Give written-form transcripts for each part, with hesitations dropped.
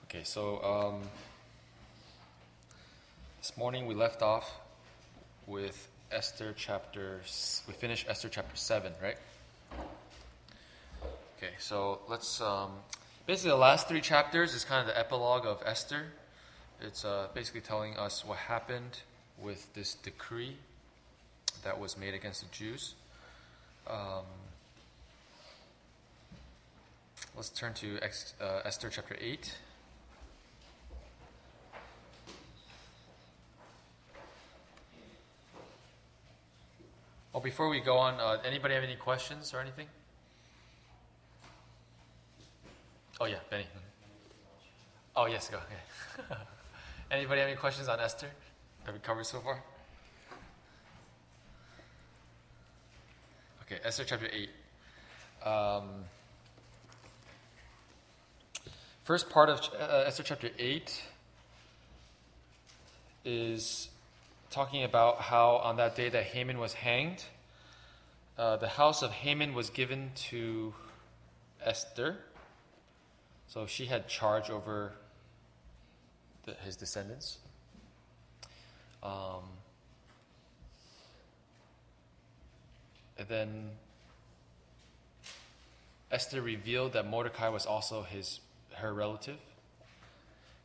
Okay, so this morning we left off with we finished Esther chapter 7, right? Okay, so let's, basically the last three chapters is kind of the epilogue of Esther. It's basically telling us what happened with this decree that was made against the Jews. Let's turn to Esther chapter 8. Well, before we go on, anybody have any questions or anything? Oh, yeah, Benny. Oh, yes, go. Okay. Anybody have any questions on Esther that we covered so far? Okay, Esther chapter 8. First part of Esther chapter 8 is talking about how on that day that Haman was hanged, the house of Haman was given to Esther. So she had charge over his descendants. And then Esther revealed that Mordecai was also her relative.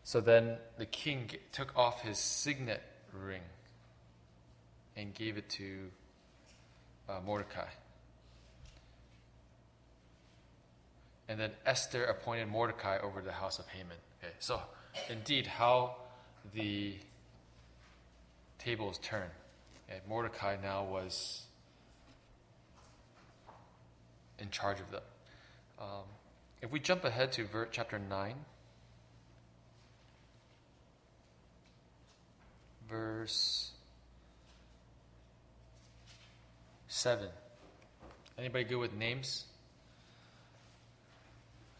So then the king took off his signet ring and gave it to Mordecai. And then Esther appointed Mordecai over the house of Haman. Okay, so indeed, how the tables turn. Okay, Mordecai now was in charge of them. If we jump ahead to chapter 9, verse 7. Anybody good with names?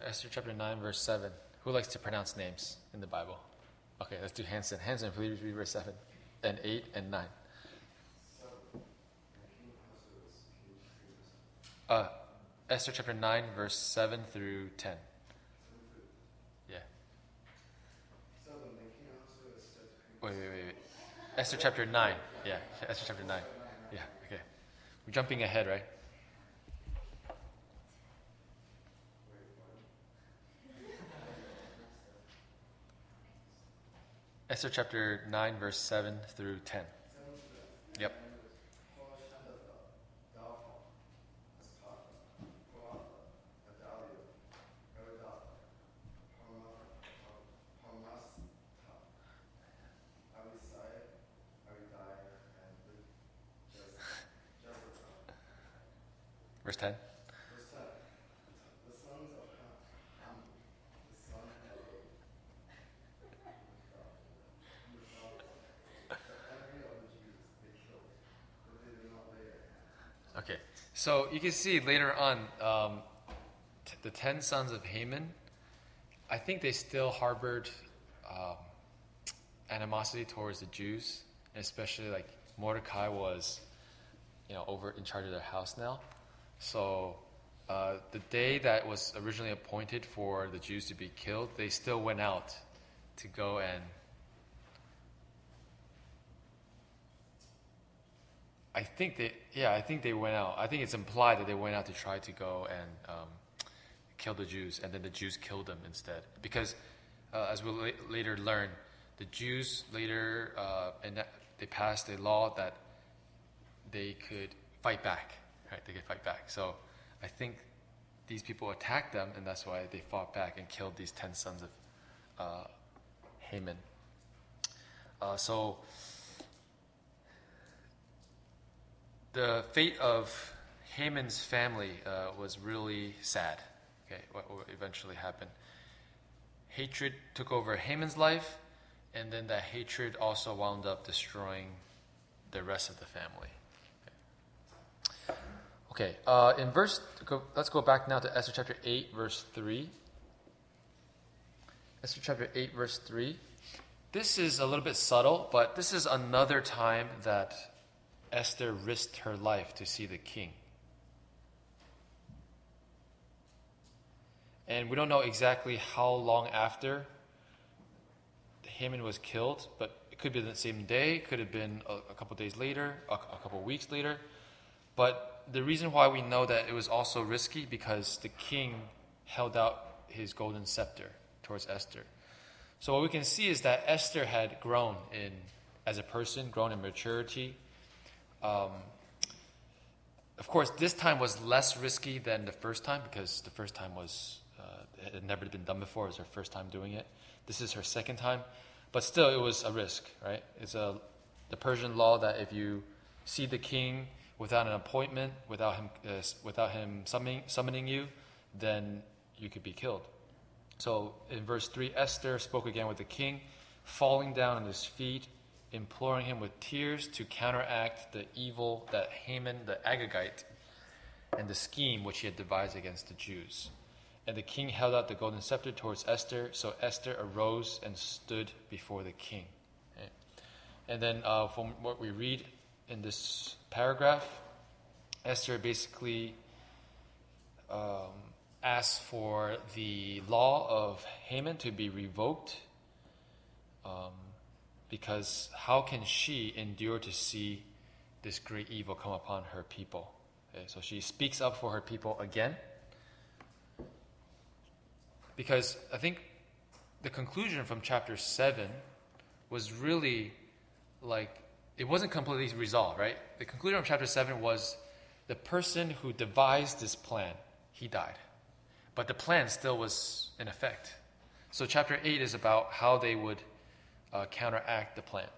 Esther chapter 9, verse 7. Who likes to pronounce names in the Bible? Okay, let's do Hanson. Hanson, please read verse 7 and 8 and 9. Esther chapter 9, verse 7 through 10. Yeah. Wait. Esther chapter 9. Yeah, Esther chapter 9. Yeah, okay. We're jumping ahead, right? Esther chapter 9, verse 7 through 10. Yep. Verse 10. Okay, so you can see later on, the 10 sons of Haman, I think they still harbored animosity towards the Jews, and especially like Mordecai was, over in charge of their house now. So the day that was originally appointed for the Jews to be killed, they still went out to go and I think they went out. I think it's implied that they went out to try to go and kill the Jews, and then the Jews killed them instead. Because as we'll later learn, the Jews later they passed a law that they could fight back. Right? They could fight back. So I think these people attacked them, and that's why they fought back and killed these 10 sons of Haman. So the fate of Haman's family was really sad. Okay, what eventually happened. Hatred took over Haman's life, and then that hatred also wound up destroying the rest of the family. Okay, let's go back now to Esther chapter 8, verse 3. Esther chapter 8, verse 3. This is a little bit subtle, but this is another time that Esther risked her life to see the king. And we don't know exactly how long after Haman was killed, but it could be the same day, could have been a couple days later, a couple weeks later. But the reason why we know that it was also risky because the king held out his golden scepter towards Esther. So what we can see is that Esther had grown as a person, grown in maturity. Of course, this time was less risky than the first time because the first time it had never been done before. It was her first time doing it. This is her second time. But still, it was a risk, right? It's the Persian law that if you see the king without an appointment, without him summoning you, then you could be killed. So in verse 3, Esther spoke again with the king, falling down on his feet, imploring him with tears to counteract the evil that Haman the Agagite and the scheme which he had devised against the Jews. And the king held out the golden scepter towards Esther, so Esther arose and stood before the king. Okay. And then from what we read in this paragraph, Esther basically asked for the law of Haman to be revoked, because how can she endure to see this great evil come upon her people? Okay, so she speaks up for her people again, because I think the conclusion from chapter 7 was really it wasn't completely resolved, right? The conclusion of chapter 7 was the person who devised this plan, he died. But the plan still was in effect. So chapter 8 is about how they would counteract the plan.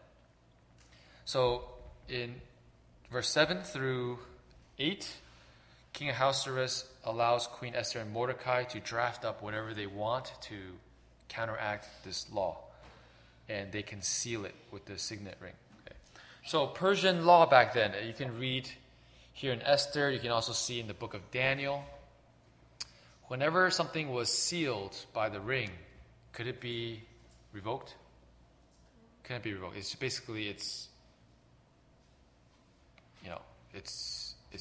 So in verse 7 through 8, King Ahasuerus allows Queen Esther and Mordecai to draft up whatever they want to counteract this law. And they can seal it with the signet ring. Okay. So Persian law back then, you can read here in Esther, you can also see in the book of Daniel. Whenever something was sealed by the ring, could it be revoked? Can it be revoked? It's basically, it's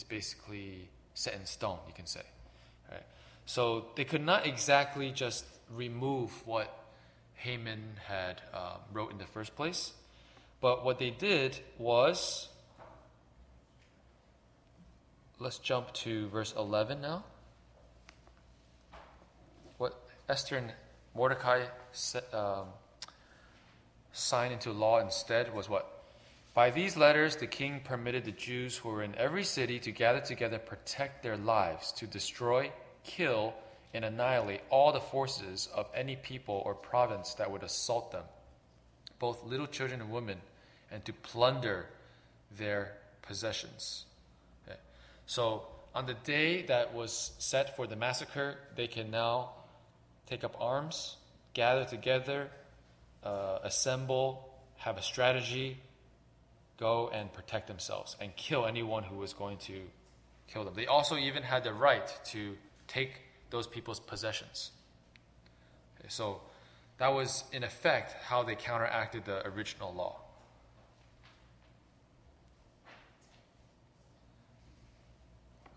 basically set in stone, you can say. Right? So they could not exactly just remove what Haman had wrote in the first place. But what they did was, let's jump to verse 11 now. What Esther and Mordecai signed into law instead was what? By these letters, the king permitted the Jews who were in every city to gather together, protect their lives, to destroy, kill, and annihilate all the forces of any people or province that would assault them, both little children and women, and to plunder their possessions. Okay. So on the day that was set for the massacre, they can now take up arms, gather together, assemble, have a strategy, go and protect themselves and kill anyone who was going to kill them. They also even had the right to take those people's possessions. Okay, so that was, in effect, how they counteracted the original law.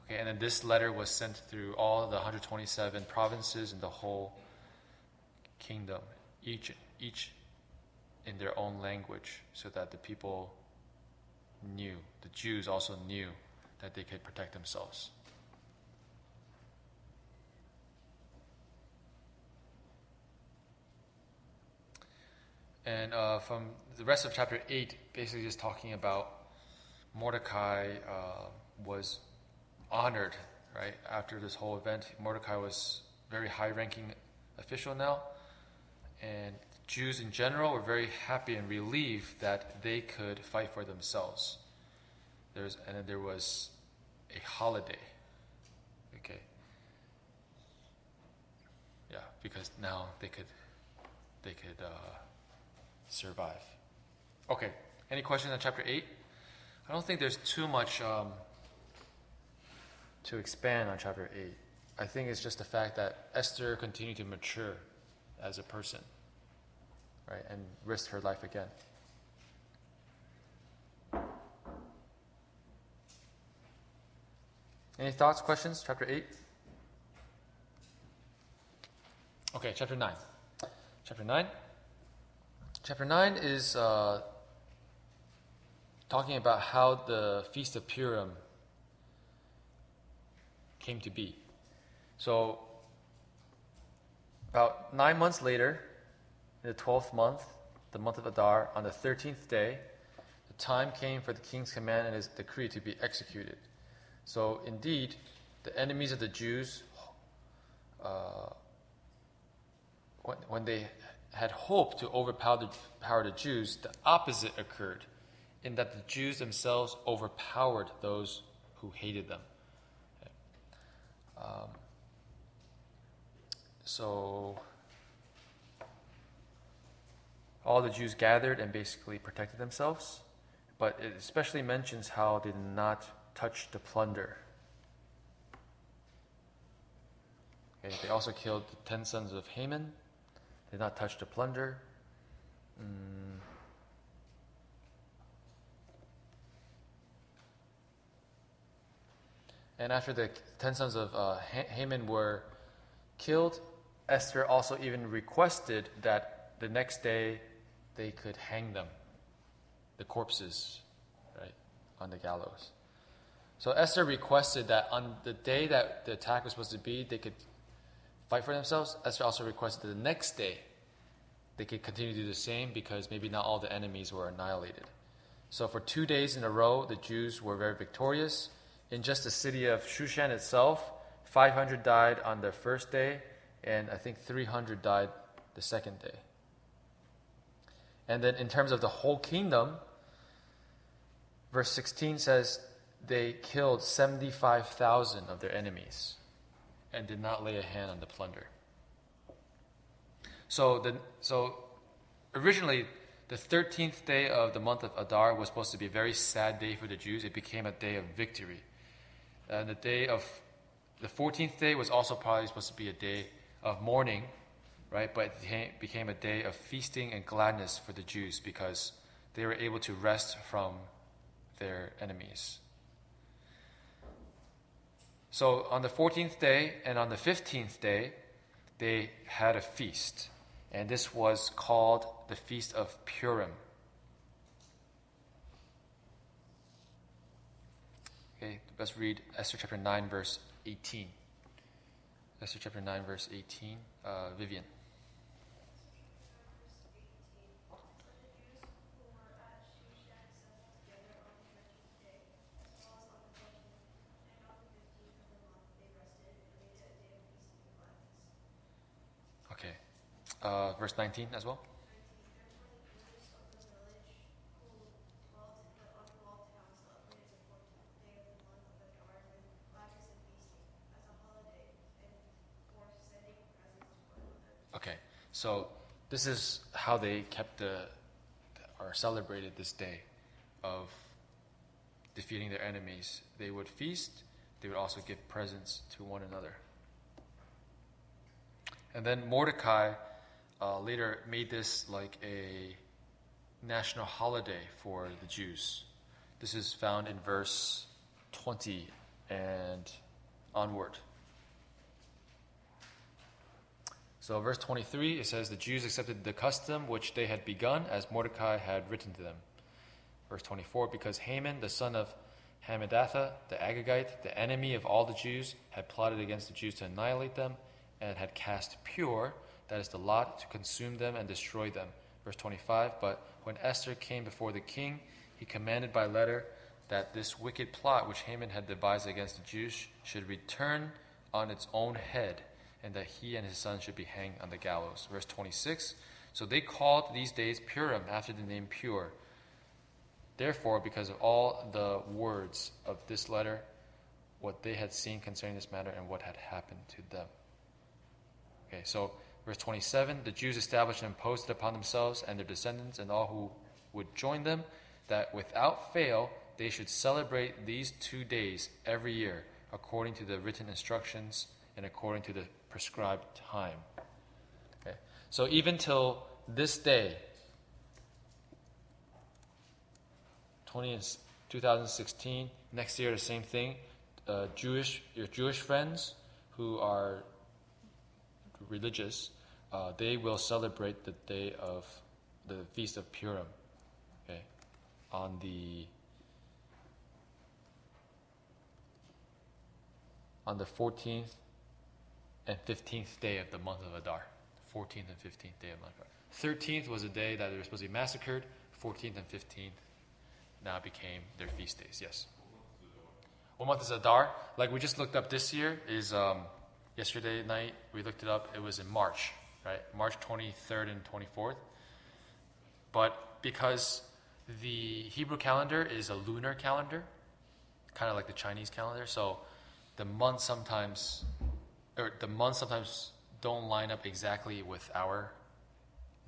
Okay, and then this letter was sent through all the 127 provinces in the whole kingdom, each in their own language, so that the people knew, the Jews also knew that they could protect themselves. And from the rest of chapter 8, basically just talking about Mordecai was honored, right? After this whole event, Mordecai was a very high-ranking official now, and Jews in general were very happy and relieved that they could fight for themselves. And then there was a holiday. Okay. Yeah, because now they could survive. Okay. Any questions on chapter 8? I don't think there's too much to expand on chapter 8. I think it's just the fact that Esther continued to mature as a person, right, and risked her life again. Any thoughts, questions? Chapter 8? Okay, chapter 9. Chapter 9. Chapter 9 is talking about how the Feast of Purim came to be. So, about 9 months later, in the 12th month, the month of Adar, on the 13th day, the time came for the king's command and his decree to be executed. So, indeed, the enemies of the Jews, when they had hoped to overpower the Jews, the opposite occurred, in that the Jews themselves overpowered those who hated them. So all the Jews gathered and basically protected themselves, but it especially mentions how they did not touch the plunder. Okay, they also killed the 10 sons of Haman. They did not touch the plunder. And after the 10 sons of Haman were killed, Esther also even requested that the next day they could hang them, the corpses, right, on the gallows. So Esther requested that on the day that the attack was supposed to be, they could fight for themselves. Esther also requested the next day they could continue to do the same, because maybe not all the enemies were annihilated. So for 2 days in a row, the Jews were very victorious. In just the city of Shushan itself, 500 died on the first day, and I think 300 died the second day. And then in terms of the whole kingdom, verse 16 says they killed 75,000 of their enemies and did not lay a hand on the plunder. So originally, the 13th day of the month of Adar was supposed to be a very sad day for the Jews. It became a day of victory. And the 14th day was also probably supposed to be a day of mourning, right? But it became a day of feasting and gladness for the Jews, because they were able to rest from their enemies. So on the 14th day and on the 15th day, they had a feast. And this was called the Feast of Purim. Okay, let's read Esther chapter 9, verse 18. Esther chapter 9, verse 18. Vivian. Okay. Verse 19 as well. Okay, so this is how they kept or celebrated this day of defeating their enemies. They would feast. They would also give presents to one another. And then Mordecai later made this like a national holiday for the Jews. This is found in verse 20 and onward. So verse 23, it says, the Jews accepted the custom which they had begun, as Mordecai had written to them. Verse 24, because Haman, the son of Hammedatha, the Agagite, the enemy of all the Jews, had plotted against the Jews to annihilate them, and had cast pure, that is the lot, to consume them and destroy them. Verse 25, but when Esther came before the king, he commanded by letter that this wicked plot which Haman had devised against the Jews should return on its own head, and that he and his son should be hanged on the gallows. Verse 26, so they called these days Purim, after the name pure. Therefore, because of all the words of this letter, what they had seen concerning this matter and what had happened to them. Okay, so verse 27, the Jews established and imposed it upon themselves and their descendants and all who would join them, that without fail they should celebrate these 2 days every year, according to the written instructions and according to the prescribed time. Okay. So even till this day, 2016, next year the same thing, your Jewish friends who are religious, they will celebrate the day of the Feast of Purim. Okay, on the 14th and 15th day of the month of Adar. 14th and 15th day of month. 13th was the day that they were supposed to be massacred. 14th and 15th now became their feast days. Yes. What month is Adar? Like we just looked up this year is yesterday night. We looked it up. It was in March, right? March 23rd and 24th. But because the Hebrew calendar is a lunar calendar, kind of like the Chinese calendar, so the months sometimes don't line up exactly with our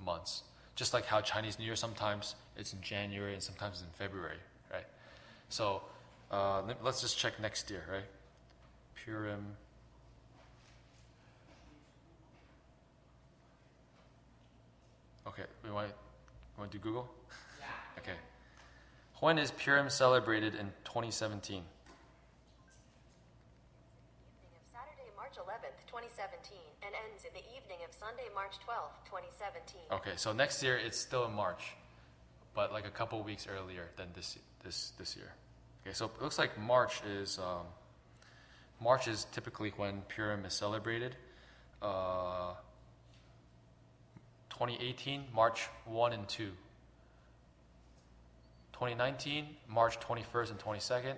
months. Just like how Chinese New Year sometimes it's in January and sometimes in February, right? So let's just check next year, right? Purim. Okay, we want to do Google? Yeah. Okay. When is Purim celebrated in 2017? March 11th, 2017, and ends in the evening of Sunday, March 12th, 2017. Okay, so next year it's still in March, but like a couple weeks earlier than this year. Okay, so it looks like March is typically when Purim is celebrated. 2018, March 1 and 2. 2019, March 21st and 22nd.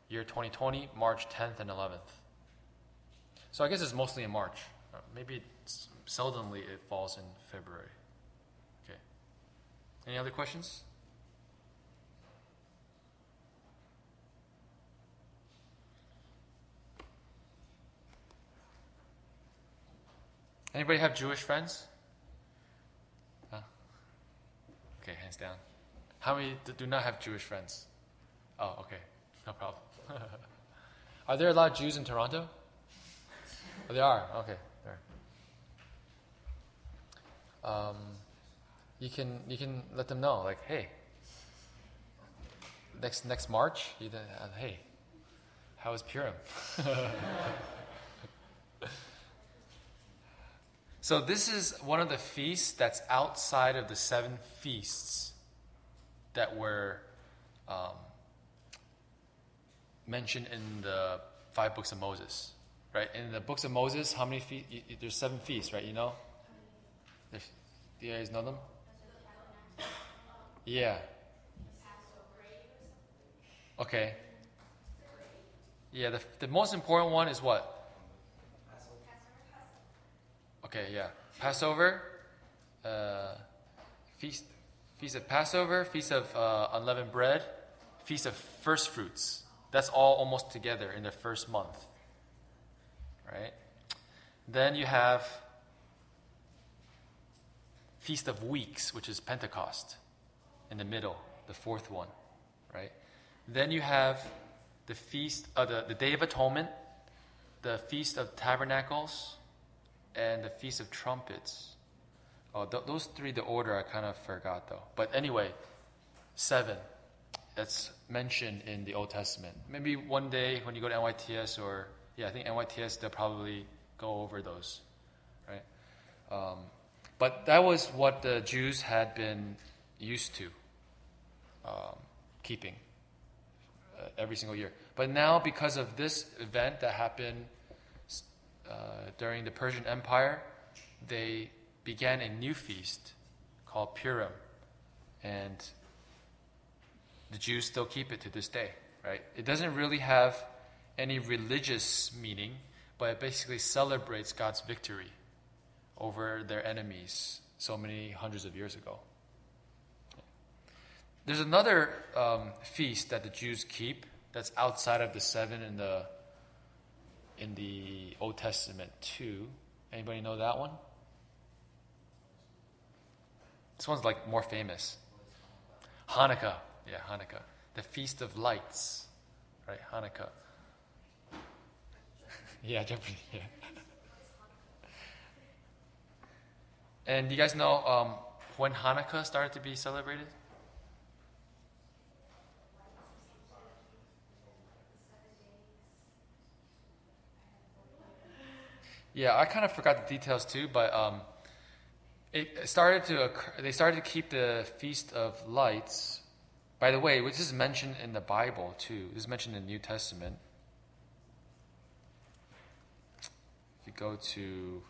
Year 2020, March 10th and 11th. So I guess it's mostly in March. Maybe seldomly it falls in February. Okay. Any other questions? Anybody have Jewish friends? Huh? Okay, hands down. How many do not have Jewish friends? Oh, okay. No problem. Are there a lot of Jews in Toronto? Oh, they are? Okay. There. You can let them know, like, hey, next March, hey, how is Purim? So this is one of the feasts that's outside of the 7 feasts that were mentioned in the 5 books of Moses. Right, in the books of Moses, how many feasts? There's 7 feasts, right? You know? Do you guys know them? Yeah. Okay. Yeah, the most important one is what? Okay, yeah. Passover, feast of Passover, feast of unleavened bread, feast of first fruits. That's all almost together in the first month. Right? Then you have Feast of Weeks, which is Pentecost, in the middle, the 4th one, right? Then you have the feast, the Day of Atonement, the Feast of Tabernacles, and the Feast of Trumpets. Oh, those 3, the order I kind of forgot though. But anyway, 7. That's mentioned in the Old Testament. Maybe one day when you go to NYTS or I think NYTS, they'll probably go over those, right? But that was what the Jews had been used to keeping every single year. But now, because of this event that happened during the Persian Empire, they began a new feast called Purim. And the Jews still keep it to this day, right? It doesn't really have any religious meaning, but it basically celebrates God's victory over their enemies so many hundreds of years ago. There's another feast that the Jews keep that's outside of the 7 in the Old Testament too. Anybody know that one? This one's like more famous. Hanukkah. Yeah, Hanukkah. The Feast of Lights. Right, Hanukkah. Yeah, Jeopardy. Yeah. And do you guys know when Hanukkah started to be celebrated? Yeah, I kind of forgot the details too, but It started to occur, they started to keep the Feast of Lights. By the way, this is mentioned in the Bible too. This is mentioned in the New Testament. If you go to,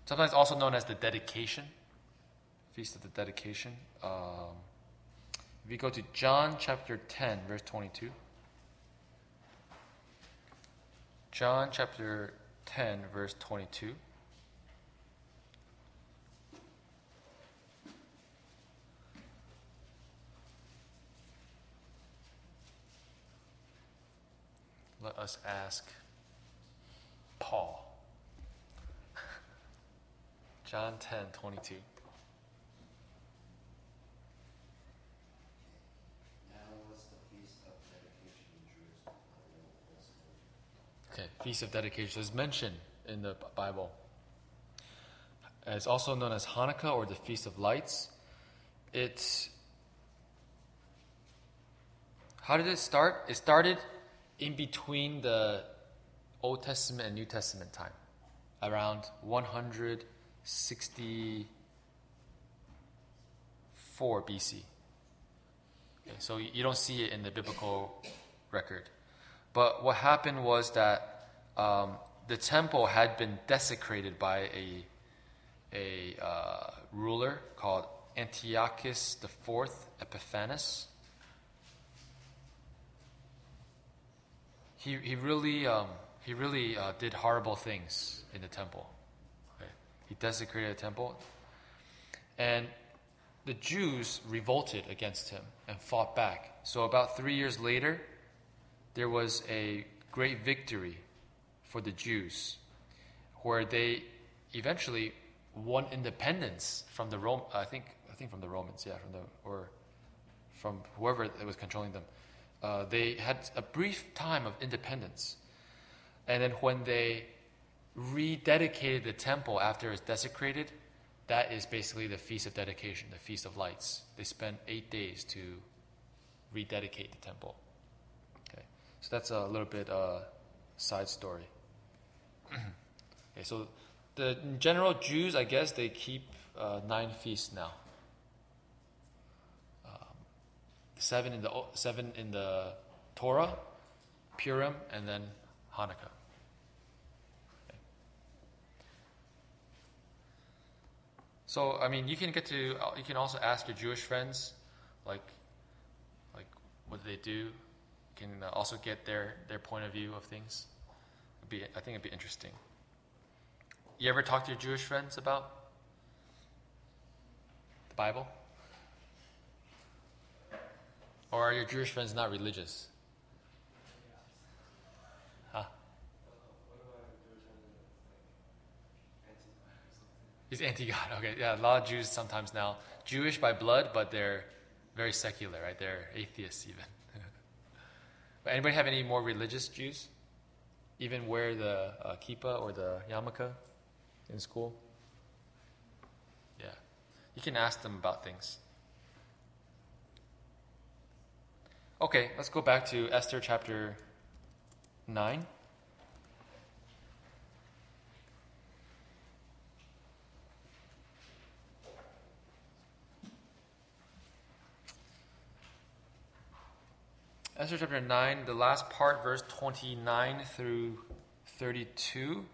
sometimes also known as the dedication, Feast of the Dedication. If you go to John chapter 10, verse 22. John chapter 10, verse 22. Let us ask Paul. John 10, 22. Okay, Feast of Dedication is mentioned in the Bible. It's also known as Hanukkah or the Feast of Lights. How did it start? It started in between the Old Testament and New Testament time, around 164 BC. Okay, so you don't see it in the biblical record. But what happened was that the temple had been desecrated by a ruler called Antiochus IV Epiphanes. He really did horrible things in the temple. Okay? He desecrated the temple, and the Jews revolted against him and fought back. So about 3 years later, there was a great victory for the Jews, where they eventually won independence from the I think from the Romans, or from whoever was controlling them. They had a brief time of independence, and then when they rededicated the temple after it was desecrated, that is basically the Feast of Dedication, the Feast of Lights. They spent 8 days to rededicate the temple. Okay, so that's a little bit side story. Okay, so in general, Jews, I guess, they keep 9 feasts now. 7 in the Torah, Purim, and then Hanukkah. Okay. So I mean, you can also ask your Jewish friends, like what do they do? You can also get their point of view of things. I think it'd be interesting. You ever talk to your Jewish friends about the Bible? Or are your Jewish friends not religious? Huh? He's anti-God. Okay, yeah, a lot of Jews sometimes now. Jewish by blood, but they're very secular, right? They're atheists even. But anybody have any more religious Jews? Even wear the kippah or the yarmulke in school? Yeah. You can ask them about things. Okay, let's go back to Esther chapter 9. Esther chapter 9, the last part, verse 29 through 32,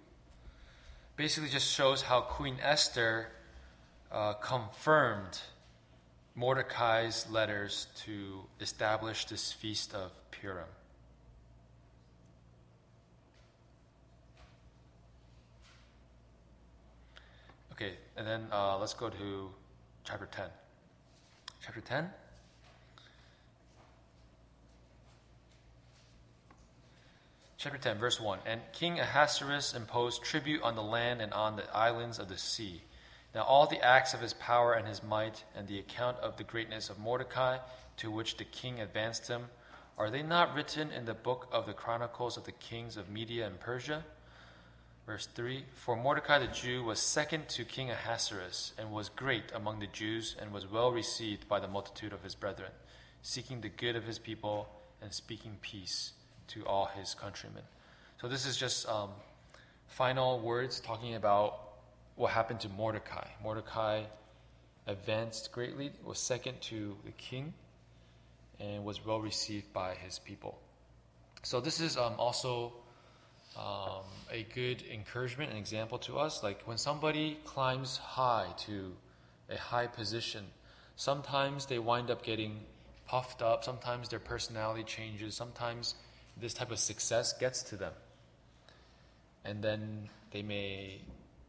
basically just shows how Queen Esther confirmed Mordecai's letters to establish this Feast of Purim. Okay, and then let's go to chapter 10. Chapter 10? Chapter 10, verse 1. And King Ahasuerus imposed tribute on the land and on the islands of the sea. Now all the acts of his power and his might, and the account of the greatness of Mordecai, to which the king advanced him, are they not written in the book of the chronicles of the kings of Media and Persia? Verse 3. For Mordecai the Jew was second to King Ahasuerus, and was great among the Jews, and was well received by the multitude of his brethren, seeking the good of his people, and speaking peace to all his countrymen. So this is just final words talking about what happened to Mordecai. Mordecai advanced greatly, was second to the king, and was well received by his people. So this is also a good encouragement and example to us. Like when somebody climbs high to a high position, sometimes they wind up getting puffed up, sometimes their personality changes, sometimes this type of success gets to them. And then they may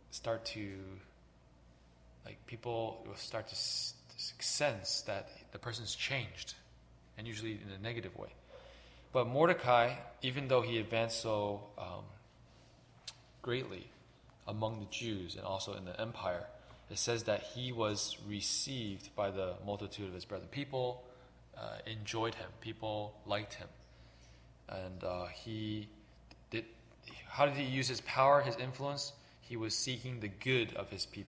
start to, like people will start to sense that the person's changed, and usually in a negative way. But Mordecai, even though he advanced so greatly among the Jews and also in the empire, it says that he was received by the multitude of his brethren. People enjoyed him. People liked him. And how did he use his power, his influence? He was seeking the good of his people.